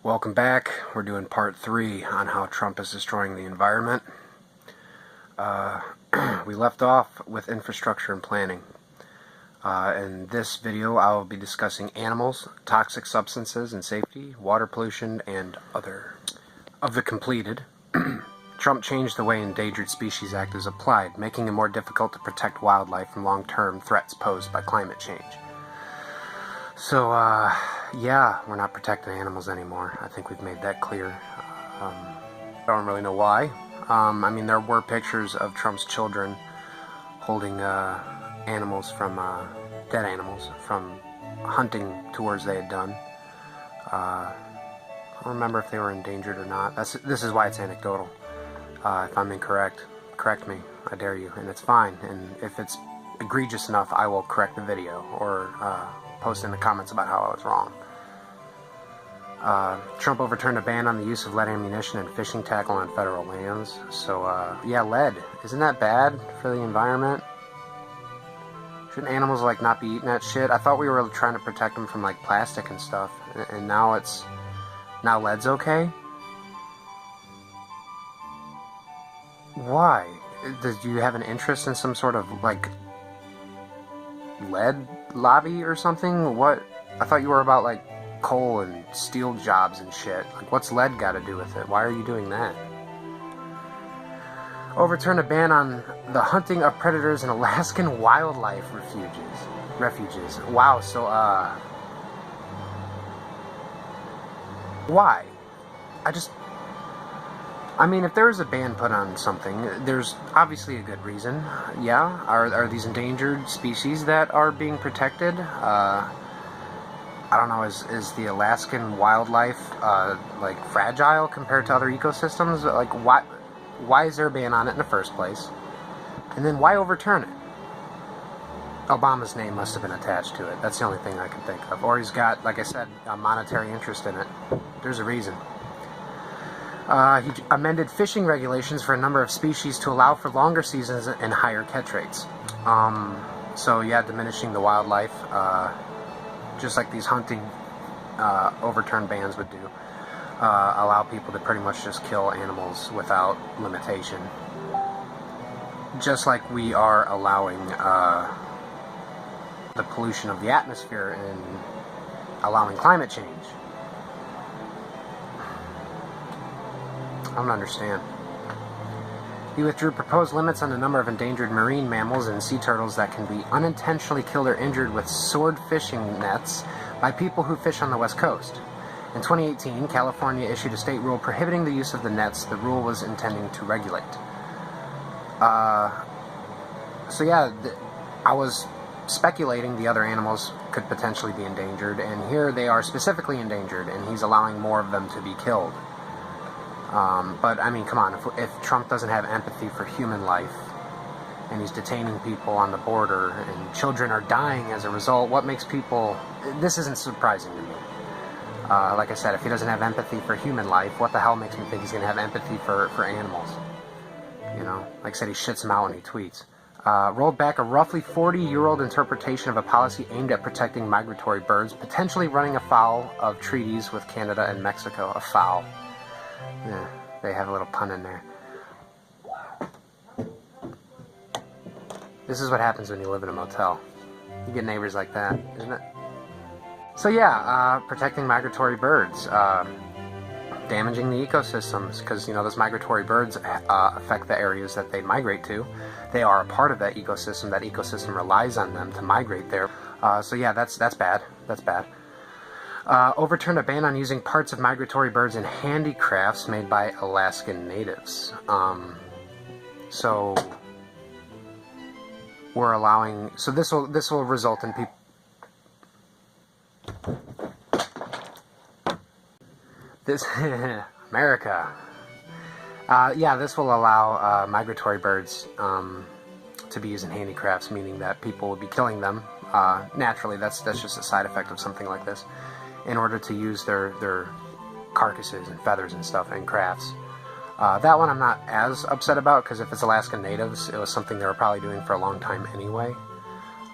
Welcome back. We're doing part 3 on how Trump is destroying the environment. We left off with infrastructure and planning. In this video, I will be discussing animals, toxic substances and safety, water pollution, and other. Of the completed, Trump changed the way Endangered Species Act is applied, making it more difficult to protect wildlife from long-term threats posed by climate change. So, yeah, we're not protecting animals anymore. I think we've made that clear. I don't really know why. I mean, there were pictures of Trump's children holding animals from, dead animals from hunting tours they had done. I don't remember if they were endangered or not. This is why it's anecdotal. If I'm incorrect, correct me. I dare you. And it's fine. And if it's egregious enough, I will correct the video or post in the comments about how I was wrong. Trump overturned a ban on the use of lead ammunition and fishing tackle on federal lands. So, yeah, lead. Isn't that bad for the environment? Shouldn't animals, like, not be eating that shit? I thought we were trying to protect them from, like, plastic and stuff. And now now lead's okay? Why? Do you have an interest in some sort of, like, lead lobby or something? What? I thought you were about, like, coal and steel jobs and shit. Like, what's lead got to do with it? Why are you doing that? Overturn a ban on the hunting of predators in Alaskan wildlife refuges. Wow, so, why? I mean, if there is a ban put on something, there's obviously a good reason. Yeah, are these endangered species that are being protected? I don't know, is the Alaskan wildlife, like, fragile compared to other ecosystems? Like, why is there a ban on it in the first place? And then why overturn it? Obama's name must have been attached to it. That's the only thing I can think of. Or he's got, like I said, a monetary interest in it. There's a reason. He amended fishing regulations for a number of species to allow for longer seasons and higher catch rates. So yeah, diminishing the wildlife, just like these hunting overturned bans would do. Allow people to pretty much just kill animals without limitation. Just like we are allowing the pollution of the atmosphere and allowing climate change. I don't understand. He withdrew proposed limits on the number of endangered marine mammals and sea turtles that can be unintentionally killed or injured with sword fishing nets by people who fish on the West Coast. In 2018, California issued a state rule prohibiting the use of the nets the rule was intending to regulate. So yeah, I was speculating the other animals could potentially be endangered, and here they are specifically endangered, and he's allowing more of them to be killed. But, I mean, come on, if Trump doesn't have empathy for human life, and he's detaining people on the border, and children are dying as a result, what makes people... This isn't surprising to me. Like I said, if he doesn't have empathy for human life, what the hell makes me think he's going to have empathy for animals? You know, like I said, he shits them out when he tweets. Rolled back a roughly 40-year-old interpretation of a policy aimed at protecting migratory birds, potentially running afoul of treaties with Canada and Mexico. Afoul. Yeah, they have a little pun in there. This is what happens when you live in a motel. You get neighbors like that, isn't it? So yeah, protecting migratory birds, damaging the ecosystems, because, you know, those migratory birds affect the areas that they migrate to. They are a part of that ecosystem. That ecosystem relies on them to migrate there. So yeah, that's bad. That's bad. Overturned a ban on using parts of migratory birds in handicrafts made by Alaskan natives. So we're allowing. So this will result in people. This America. Yeah, this will allow migratory birds to be used in handicrafts, meaning that people will be killing them naturally. That's just a side effect of something like this. In order to use their carcasses and feathers and stuff in crafts. That one I'm not as upset about, because if it's Alaskan natives, it was something they were probably doing for a long time anyway.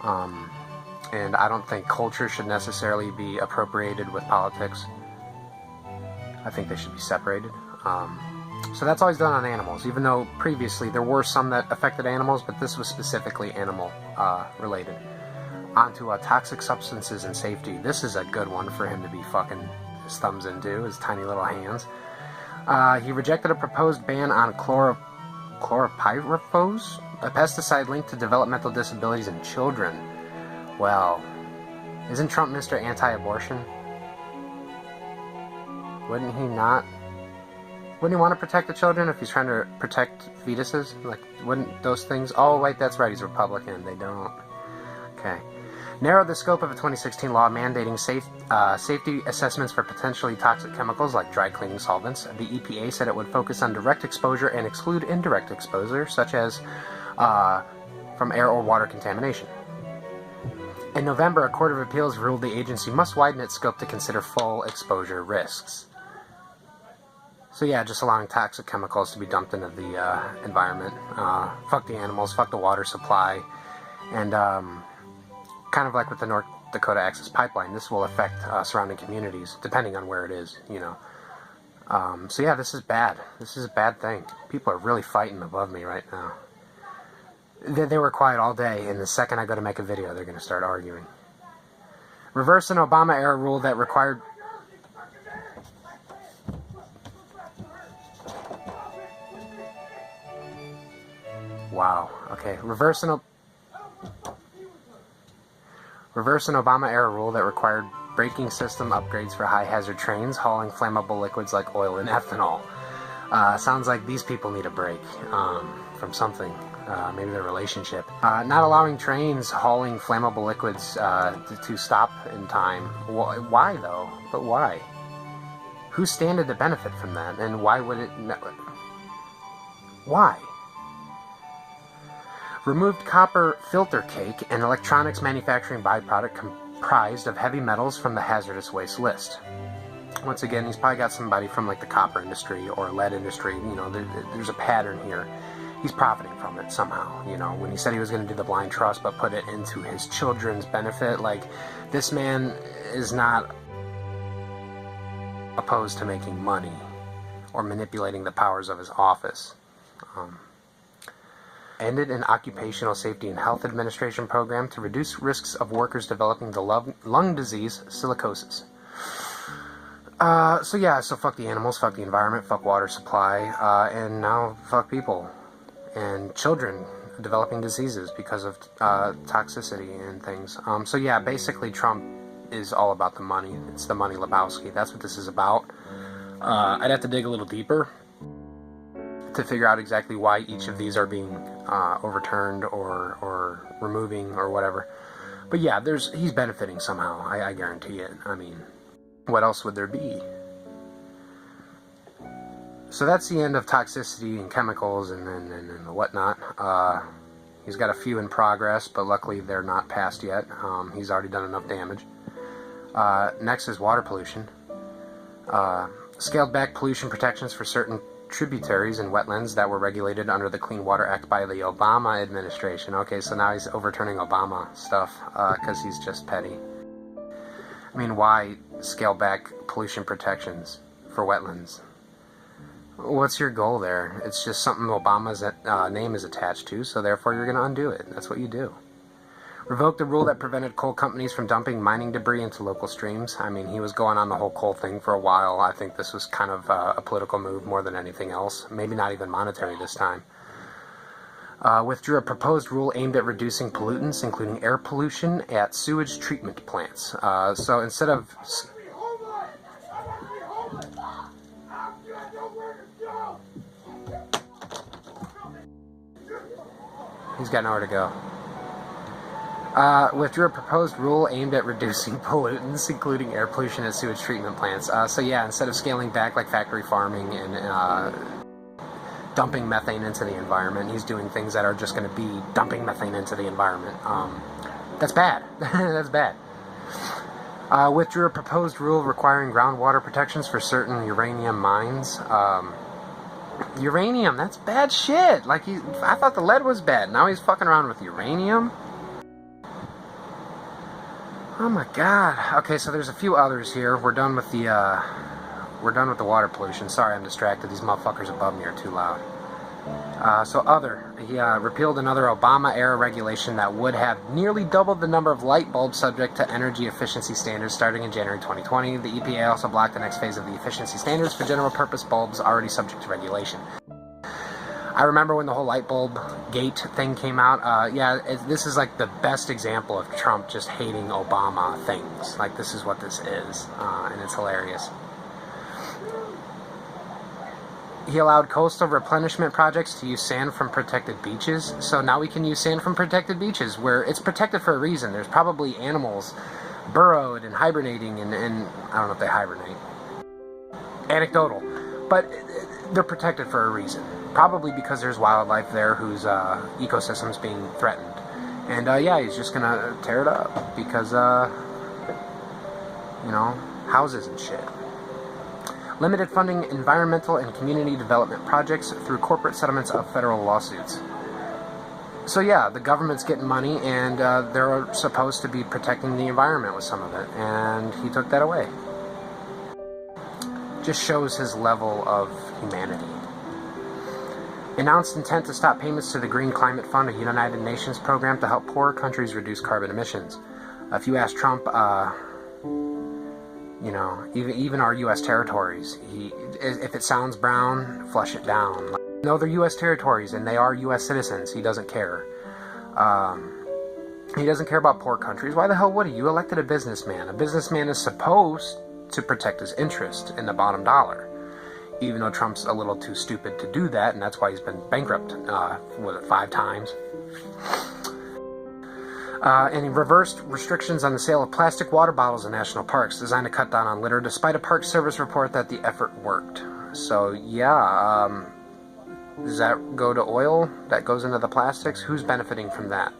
And I don't think culture should necessarily be appropriated with politics. I think they should be separated. So that's always done on animals, even though previously there were some that affected animals, but this was specifically animal related. Onto toxic substances and safety. This is a good one for him to be fucking his thumbs into, his tiny little hands. He rejected a proposed ban on chlorpyrifos, a pesticide linked to developmental disabilities in children. Well, isn't Trump Mr. Anti-Abortion? Wouldn't he not? Wouldn't he want to protect the children if he's trying to protect fetuses? Like, wouldn't those things... Oh, wait, that's right, he's Republican. They don't. Okay. Narrowed the scope of a 2016 law mandating safety assessments for potentially toxic chemicals like dry cleaning solvents. The EPA said it would focus on direct exposure and exclude indirect exposure, such as from air or water contamination. In November, a court of appeals ruled the agency must widen its scope to consider full exposure risks. So yeah, just allowing toxic chemicals to be dumped into the environment. Fuck the animals, fuck the water supply, and kind of like with the North Dakota Access Pipeline, this will affect surrounding communities, depending on where it is, you know. So yeah, this is bad. This is a bad thing. People are really fighting above me right now. They were quiet all day, and the second I go to make a video, they're going to start arguing. Reverse an Obama-era rule that required... Wow, okay. Reverse an Obama-era rule that required braking system upgrades for high-hazard trains hauling flammable liquids like oil and ethanol. Sounds like these people need a break from something, maybe their relationship. Not allowing trains hauling flammable liquids to stop in time. Why, though? But why? Who standed to benefit from that, and why would it... Why? Removed copper filter cake, an electronics manufacturing byproduct comprised of heavy metals from the hazardous waste list. Once again, he's probably got somebody from like the copper industry or lead industry. You know, there's a pattern here. He's profiting from it somehow. You know, when he said he was going to do the blind trust but put it into his children's benefit, like, this man is not opposed to making money or manipulating the powers of his office. Ended an Occupational Safety and Health Administration program to reduce risks of workers developing the lung disease silicosis. So yeah, so fuck the animals, fuck the environment, fuck water supply, and now fuck people and children developing diseases because of toxicity and things. So yeah, basically Trump is all about the money. It's the money Lebowski. That's what this is about. I'd have to dig a little deeper to figure out exactly why each of these are being overturned or removing or whatever. But yeah, he's benefiting somehow. I guarantee it. I mean, what else would there be? So that's the end of toxicity and chemicals and whatnot. He's got a few in progress, but luckily they're not passed yet. He's already done enough damage. Next is water pollution. Scaled back pollution protections for certain tributaries and wetlands that were regulated under the Clean Water Act by the Obama administration. Okay, so now he's overturning Obama stuff because he's just petty. I mean, why scale back pollution protections for wetlands? What's your goal there? It's just something Obama's name is attached to, so therefore you're going to undo it. That's what you do. Revoked the rule that prevented coal companies from dumping mining debris into local streams. I mean, he was going on the whole coal thing for a while. I think this was kind of a political move more than anything else. Maybe not even monetary this time. Withdrew a proposed rule aimed at reducing pollutants, including air pollution, at sewage treatment plants. So instead of... He's got nowhere to go. Withdrew a proposed rule aimed at reducing pollutants, including air pollution at sewage treatment plants. So yeah, instead of scaling back like factory farming and dumping methane into the environment, he's doing things that are just going to be dumping methane into the environment. That's bad. That's bad. Withdrew a proposed rule requiring groundwater protections for certain uranium mines. Uranium, that's bad shit. Like, I thought the lead was bad. Now he's fucking around with uranium. Oh my god. Okay, so there's a few others here. We're done with the we're done with the water pollution. Sorry, I'm distracted. These motherfuckers above me are too loud. He repealed another Obama-era regulation that would have nearly doubled the number of light bulbs subject to energy efficiency standards starting in January 2020. The EPA also blocked the next phase of the efficiency standards for general-purpose bulbs already subject to regulation. I remember when the whole light bulb gate thing came out. This is like the best example of Trump just hating Obama things. Like, this is what this is, and it's hilarious. He allowed coastal replenishment projects to use sand from protected beaches. So now we can use sand from protected beaches, where it's protected for a reason. There's probably animals burrowed and hibernating, and I don't know if they hibernate. Anecdotal. But they're protected for a reason. Probably because there's wildlife there whose ecosystem's being threatened. And he's just gonna tear it up because, houses and shit. Limited funding environmental and community development projects through corporate settlements of federal lawsuits. So yeah, the government's getting money, and they're supposed to be protecting the environment with some of it, and he took that away. Just shows his level of humanity. Announced intent to stop payments to the Green Climate Fund, a United Nations program to help poorer countries reduce carbon emissions. If you ask Trump, even our U.S. territories, if it sounds brown, flush it down. No, they're U.S. territories, and they are U.S. citizens. He doesn't care. He doesn't care about poor countries. Why the hell would he? You elected a businessman. A businessman is supposed to protect his interest in the bottom dollar. Even though Trump's a little too stupid to do that, and that's why he's been bankrupt, 5 times. And he reversed restrictions on the sale of plastic water bottles in national parks, designed to cut down on litter, despite a Park Service report that the effort worked. So, does that go to oil? That goes into the plastics? Who's benefiting from that?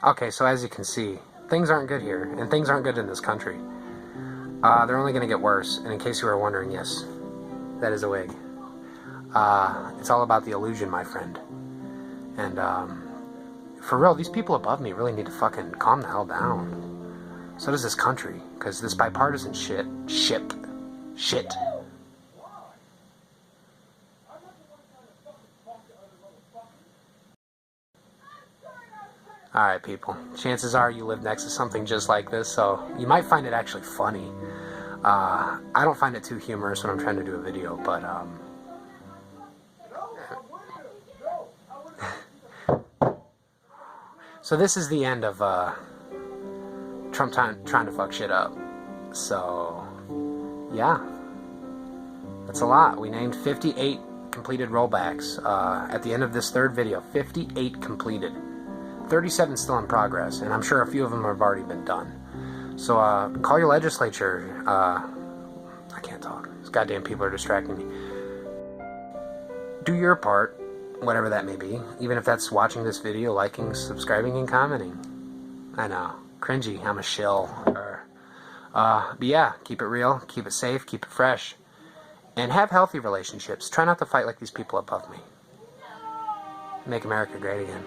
Okay, so as you can see, things aren't good here, and things aren't good in this country. They're only going to get worse, and in case you were wondering, yes, that is a wig. It's all about the illusion, my friend. And, for real, these people above me really need to fucking calm the hell down. So does this country, because this bipartisan shit. Alright, people. Chances are you live next to something just like this, so you might find it actually funny. I don't find it too humorous when I'm trying to do a video, but, So this is the end of, Trump trying to fuck shit up. So, yeah. That's a lot. We named 58 completed rollbacks. At the end of this third video, 58 completed. 37 still in progress, and I'm sure a few of them have already been done. So, call your legislature. I can't talk. These goddamn people are distracting me. Do your part, whatever that may be, even if that's watching this video, liking, subscribing, and commenting. I know. Cringy. I'm a shill. But yeah, keep it real, keep it safe, keep it fresh, and have healthy relationships. Try not to fight like these people above me. Make America great again.